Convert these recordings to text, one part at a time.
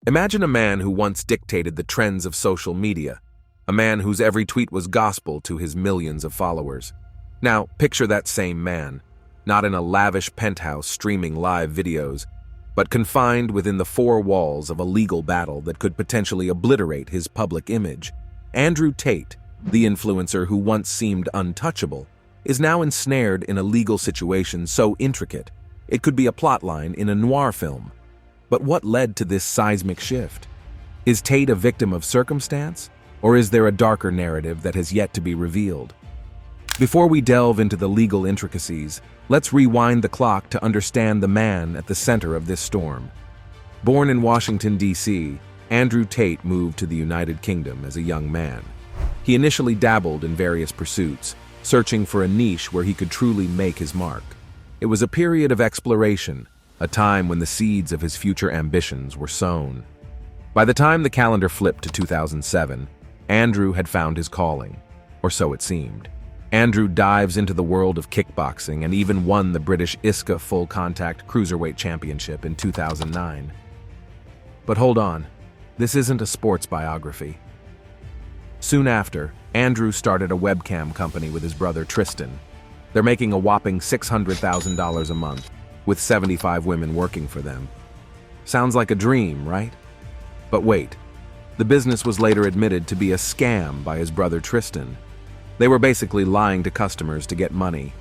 Imagine a man who once dictated the trends of social media, a man whose every tweet was gospel to his millions of followers. Now, picture that same man, not in a lavish penthouse streaming live videos, but confined within the four walls of a legal battle that could potentially obliterate his public image. Andrew Tate, the influencer who once seemed untouchable, is now ensnared in a legal situation so intricate it could be a plotline in a noir film. But what led to this seismic shift? Is Tate a victim of circumstance, or is there a darker narrative that has yet to be revealed? Before we delve into the legal intricacies, let's rewind the clock to understand the man at the center of this storm. Born in Washington, D.C., Andrew Tate moved to the United Kingdom as a young man. He initially dabbled in various pursuits, searching for a niche where he could truly make his mark. It was a period of exploration, a time when the seeds of his future ambitions were sown. By the time the calendar flipped to 2007, Andrew had found his calling, or so it seemed. Andrew dives into the world of kickboxing and even won the British ISCA Full Contact Cruiserweight Championship in 2009. But hold on, this isn't a sports biography. Soon after, Andrew started a webcam company with his brother Tristan. They're making a whopping $600,000 a month, with 75 women working for them. Sounds like a dream, right? But wait, the business was later admitted to be a scam by his brother Tristan. They were basically lying to customers to get money.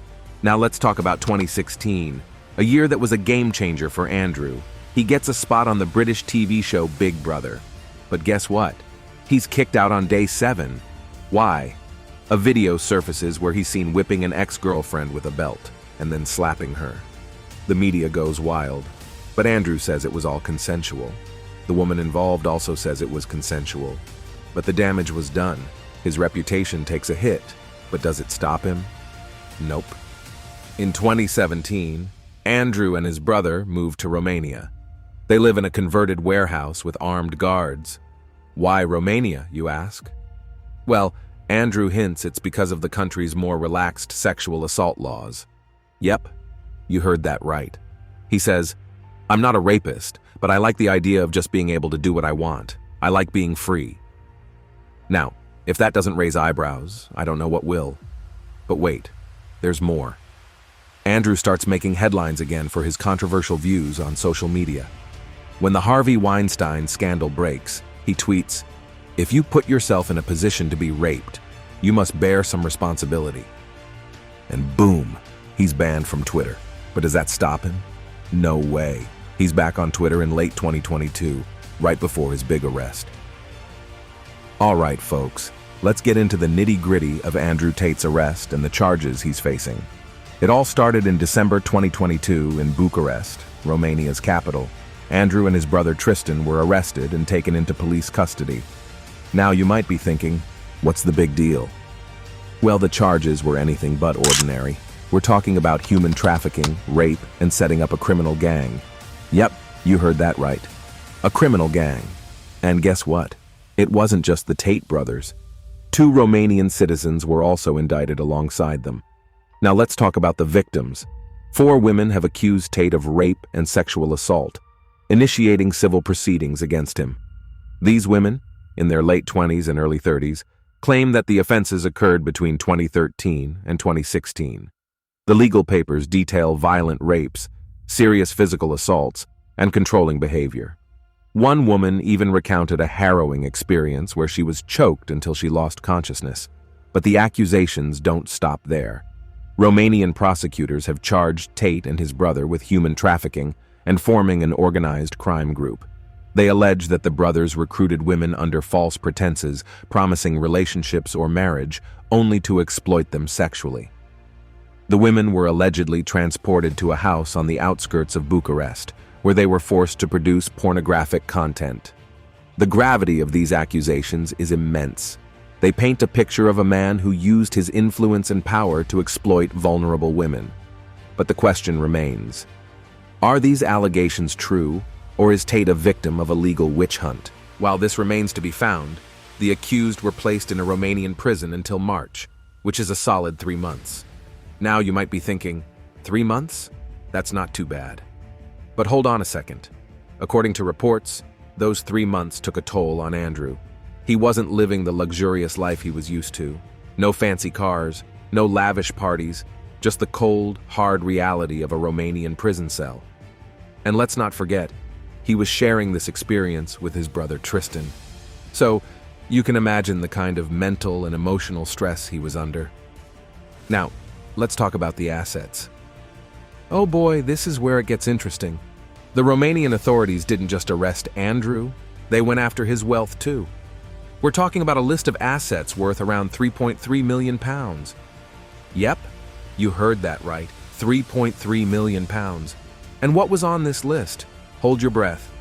Now let's talk about 2016, a year that was a game changer for Andrew. He gets a spot on the British TV show Big Brother. But guess what? He's kicked out on day 7. Why? A video surfaces where he's seen whipping an ex-girlfriend with a belt and then slapping her. The media goes wild, but Andrew says it was all consensual. The woman involved also says it was consensual. But the damage was done. His reputation takes a hit, but does it stop him? Nope. In 2017, Andrew and his brother moved to Romania. They live in a converted warehouse with armed guards. Why Romania, you ask? Well, Andrew hints it's because of the country's more relaxed sexual assault laws. Yep, you heard that right. He says, "I'm not a rapist, but I like the idea of just being able to do what I want. I like being free." Now, if that doesn't raise eyebrows, I don't know what will. But wait, there's more. Andrew starts making headlines again for his controversial views on social media. When the Harvey Weinstein scandal breaks, he tweets, "If you put yourself in a position to be raped, you must bear some responsibility." And boom, he's banned from Twitter. But does that stop him? No way. He's back on Twitter in late 2022, right before his big arrest. All right, folks, let's get into the nitty-gritty of Andrew Tate's arrest and the charges he's facing. It all started in December 2022 in Bucharest, Romania's capital. Andrew and his brother Tristan were arrested and taken into police custody. Now you might be thinking, what's the big deal? Well, the charges were anything but ordinary. We're talking about human trafficking, rape, and setting up a criminal gang. Yep, you heard that right. A criminal gang. And guess what? It wasn't just the Tate brothers. 2 Romanian citizens were also indicted alongside them. Now let's talk about the victims. 4 women have accused Tate of rape and sexual assault, initiating civil proceedings against him. These women, in their late 20s and early 30s, claim that the offenses occurred between 2013 and 2016. The legal papers detail violent rapes, serious physical assaults, and controlling behavior. One woman even recounted a harrowing experience where she was choked until she lost consciousness. But the accusations don't stop there. Romanian prosecutors have charged Tate and his brother with human trafficking and forming an organized crime group. They allege that the brothers recruited women under false pretenses, promising relationships or marriage, only to exploit them sexually. The women were allegedly transported to a house on the outskirts of Bucharest, where they were forced to produce pornographic content. The gravity of these accusations is immense. They paint a picture of a man who used his influence and power to exploit vulnerable women. But the question remains, are these allegations true, or is Tate a victim of a legal witch hunt? While this remains to be found, the accused were placed in a Romanian prison until March, which is a solid 3 months. Now you might be thinking, 3 months? That's not too bad. But hold on a second. According to reports, those 3 months took a toll on Andrew. He wasn't living the luxurious life he was used to. No fancy cars, no lavish parties, just the cold, hard reality of a Romanian prison cell. And let's not forget, he was sharing this experience with his brother Tristan. So, you can imagine the kind of mental and emotional stress he was under. Now, let's talk about the assets. Oh boy, this is where it gets interesting. The Romanian authorities didn't just arrest Andrew, they went after his wealth too. We're talking about a list of assets worth around £3.3 million. Yep, you heard that right, £3.3 million. And what was on this list? Hold your breath.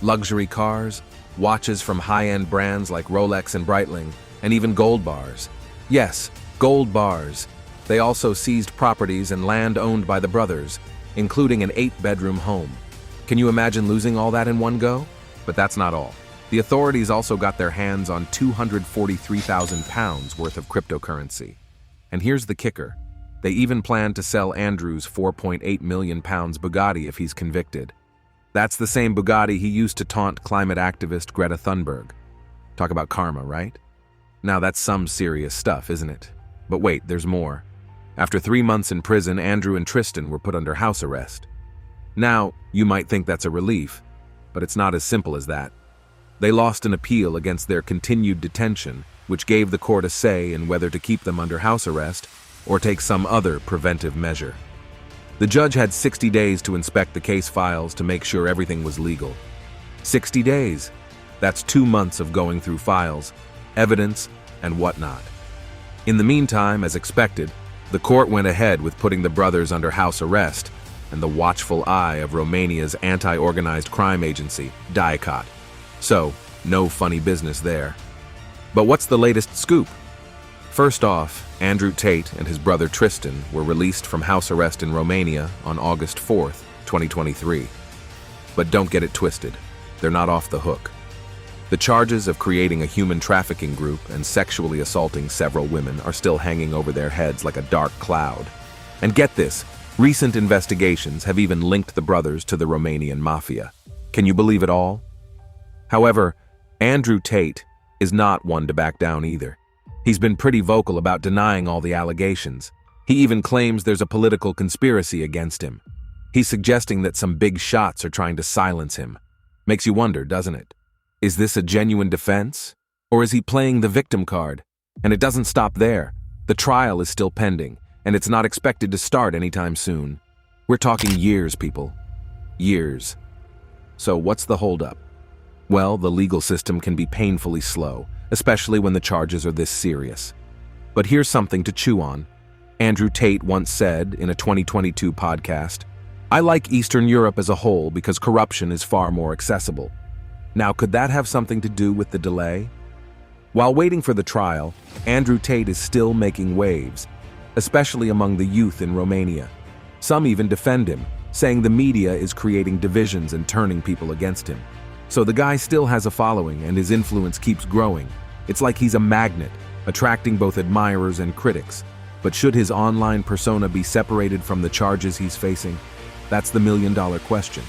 Luxury cars, watches from high-end brands like Rolex and Breitling, and even gold bars. Yes, gold bars. They also seized properties and land owned by the brothers, including an 8-bedroom home. Can you imagine losing all that in one go? But that's not all. The authorities also got their hands on £243,000 worth of cryptocurrency. And here's the kicker. They even plan to sell Andrew's £4.8 million Bugatti if he's convicted. That's the same Bugatti he used to taunt climate activist Greta Thunberg. Talk about karma, right? Now that's some serious stuff, isn't it? But wait, there's more. After 3 months in prison, Andrew and Tristan were put under house arrest. Now, you might think that's a relief, but it's not as simple as that. They lost an appeal against their continued detention, which gave the court a say in whether to keep them under house arrest or take some other preventive measure. The judge had 60 days to inspect the case files to make sure everything was legal. 60 days. That's 2 months of going through files, evidence, and whatnot. In the meantime, as expected, the court went ahead with putting the brothers under house arrest and the watchful eye of Romania's anti-organized crime agency, Tate. So, no funny business there. But what's the latest scoop? First off, Andrew Tate and his brother Tristan were released from house arrest in Romania on August 4th, 2023. But don't get it twisted, they're not off the hook. The charges of creating a human trafficking group and sexually assaulting several women are still hanging over their heads like a dark cloud. And get this, recent investigations have even linked the brothers to the Romanian mafia. Can you believe it all? However, Andrew Tate is not one to back down either. He's been pretty vocal about denying all the allegations. He even claims there's a political conspiracy against him. He's suggesting that some big shots are trying to silence him. Makes you wonder, doesn't it? Is this a genuine defense? Or is he playing the victim card? And it doesn't stop there. The trial is still pending, and it's not expected to start anytime soon. We're talking years, people. Years. So what's the holdup? Well, the legal system can be painfully slow, especially when the charges are this serious. But here's something to chew on. Andrew Tate once said in a 2022 podcast, "I like Eastern Europe as a whole because corruption is far more accessible." Now, could that have something to do with the delay? While waiting for the trial, Andrew Tate is still making waves, especially among the youth in Romania. Some even defend him, saying the media is creating divisions and turning people against him. So the guy still has a following and his influence keeps growing. It's like he's a magnet, attracting both admirers and critics. But should his online persona be separated from the charges he's facing? That's the million-dollar question.